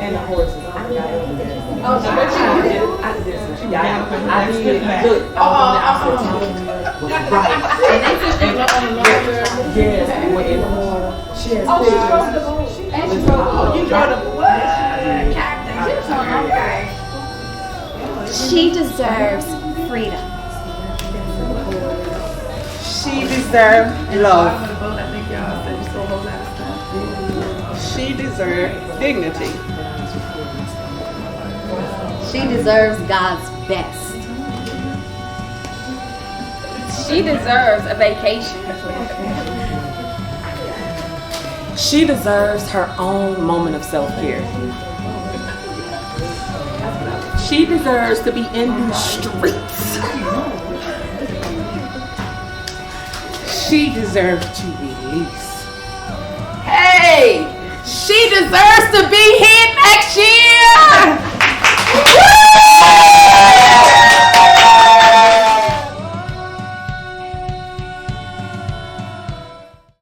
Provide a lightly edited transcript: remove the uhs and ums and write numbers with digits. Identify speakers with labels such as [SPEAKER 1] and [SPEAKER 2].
[SPEAKER 1] And the horses. I got it.
[SPEAKER 2] Oh, so what you did?
[SPEAKER 1] I did. I did. Look, right.
[SPEAKER 2] And they just didn't know on the longer.
[SPEAKER 1] Yes, we went in the water. She has
[SPEAKER 2] Oh, she
[SPEAKER 1] pictures.
[SPEAKER 2] drove the boat. And she drove the boat. You drove the what? Okay.
[SPEAKER 3] She deserves freedom.
[SPEAKER 4] She deserves love.
[SPEAKER 2] I think y'all said you saw a whole lot of stuff.
[SPEAKER 4] She deserves dignity.
[SPEAKER 3] She deserves God's best.
[SPEAKER 5] She deserves a vacation.
[SPEAKER 1] She deserves her own moment of self-care. She deserves to be in the streets. She deserves to release. Hey! She